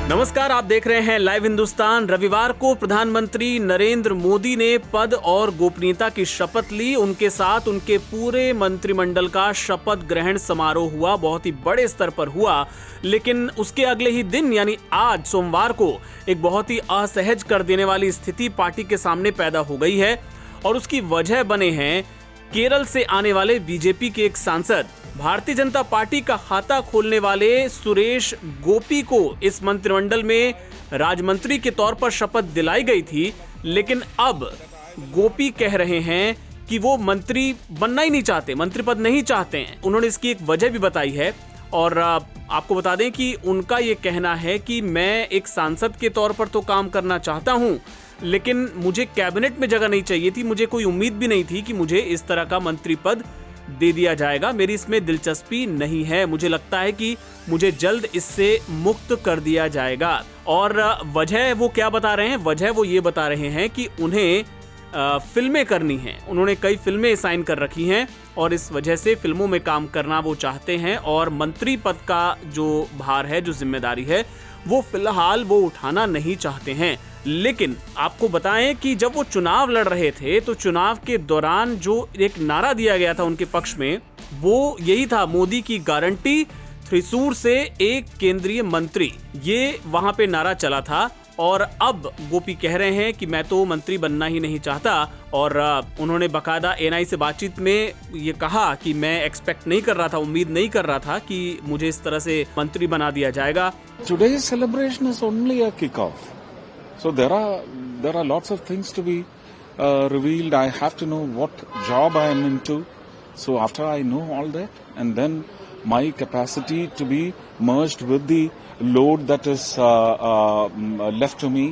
नमस्कार, आप देख रहे हैं लाइव हिंदुस्तान। रविवार को प्रधानमंत्री नरेंद्र मोदी ने पद और गोपनीयता की शपथ ली। उनके साथ उनके पूरे मंत्रिमंडल का शपथ ग्रहण समारोह हुआ, बहुत ही बड़े स्तर पर हुआ। लेकिन उसके अगले ही दिन यानी आज सोमवार को एक बहुत ही असहज कर देने वाली स्थिति पार्टी के सामने पैदा हो गई है और उसकी वजह बने हैं केरल से आने वाले बीजेपी के एक सांसद। भारतीय जनता पार्टी का खाता खोलने वाले सुरेश गोपी को इस मंत्रिमंडल में राजमंत्री के तौर पर शपथ दिलाई गई थी, लेकिन अब गोपी कह रहे हैं कि वो मंत्री बनना ही नहीं चाहते, मंत्री पद नहीं चाहते हैं। उन्होंने इसकी एक वजह भी बताई है और आपको बता दें कि उनका ये कहना है कि मैं एक सांसद के तौर पर तो काम करना चाहता हूं, लेकिन मुझे कैबिनेट में जगह नहीं चाहिए थी। मुझे कोई उम्मीद भी नहीं थी कि मुझे इस तरह का मंत्री पद दे दिया जाएगा। मेरी इसमें दिलचस्पी नहीं है। मुझे लगता है कि मुझे जल्द इससे मुक्त कर दिया जाएगा। और वजह वो क्या बता रहे हैं? वजह वो ये बता रहे हैं कि उन्हें फिल्में करनी हैं। उन्होंने कई फिल्में साइन कर रखी हैं और इस वजह से फिल्मों में काम करना वो चाहते हैं और मंत्री पद का जो भार है, जो जिम्मेदारी है, वो फिलहाल वो उठाना नहीं चाहते हैं। लेकिन आपको बताएं कि जब वो चुनाव लड़ रहे थे तो चुनाव के दौरान जो एक नारा दिया गया था उनके पक्ष में, वो यही था, मोदी की गारंटी, त्रिशूर से एक केंद्रीय मंत्री। ये वहां पे नारा चला था और अब गोपी कह रहे हैं कि मैं तो मंत्री बनना ही नहीं चाहता। और उन्होंने बकायदा एएनआई से बातचीत में ये कहा कि मैं एक्सपेक्ट नहीं कर रहा था, उम्मीद नहीं कर रहा था कि मुझे इस तरह से मंत्री बना दिया जाएगा। Today's celebration is only a kick-off. So there are lots of things to be revealed. I have to know what job I am into. So after I know all that, and then my capacity to be merged with the load that is left to me,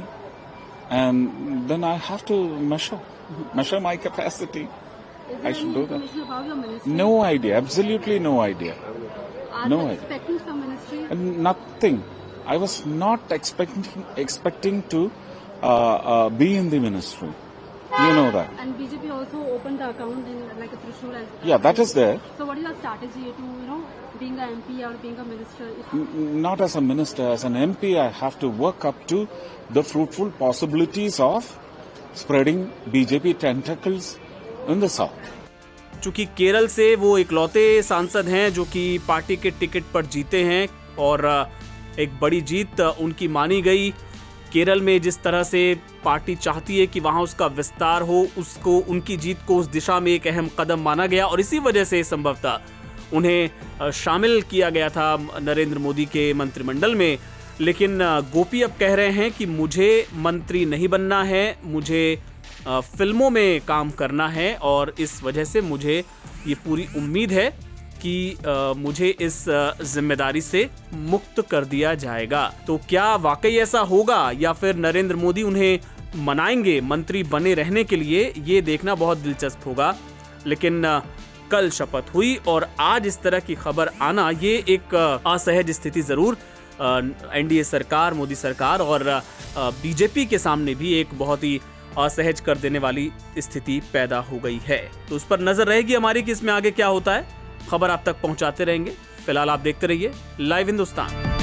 and then I have to measure my capacity. I should do that. About your ministry? No idea. Absolutely no idea. Are No you idea. expecting some ministry? Nothing. I was not expecting to be in the ministry. You know that. And BJP also opened the account in like a Trishul as Yeah, that is there. So what is your strategy to, being an MP or being a minister? Not as a minister, as an MP, I have to work up to the fruitful possibilities of spreading BJP tentacles in the south. चूंकि केरल से वो इकलौते सांसद हैं जो कि party के ticket पर जीते हैं और एक बड़ी जीत उनकी मानी गई। केरल में जिस तरह से पार्टी चाहती है कि वहां उसका विस्तार हो, उसको, उनकी जीत को उस दिशा में एक अहम कदम माना गया और इसी वजह से संभवतः उन्हें शामिल किया गया था नरेंद्र मोदी के मंत्रिमंडल में। लेकिन गोपी अब कह रहे हैं कि मुझे मंत्री नहीं बनना है, मुझे फिल्मों में काम करना है और इस वजह से मुझे ये पूरी उम्मीद है कि मुझे इस जिम्मेदारी से मुक्त कर दिया जाएगा। तो क्या वाकई ऐसा होगा या फिर नरेंद्र मोदी उन्हें मनाएंगे मंत्री बने रहने के लिए, ये देखना बहुत दिलचस्प होगा। लेकिन कल शपथ हुई और आज इस तरह की खबर आना, ये एक असहज स्थिति जरूर एनडीए सरकार, मोदी सरकार और बीजेपी के सामने भी एक बहुत ही असहज कर देने वाली स्थिति पैदा हो गई है। तो उस पर नजर रहेगी हमारी कि इसमें आगे क्या होता है। खबर आप तक पहुंचाते रहेंगे। फिलहाल आप देखते रहिए लाइव हिंदुस्तान।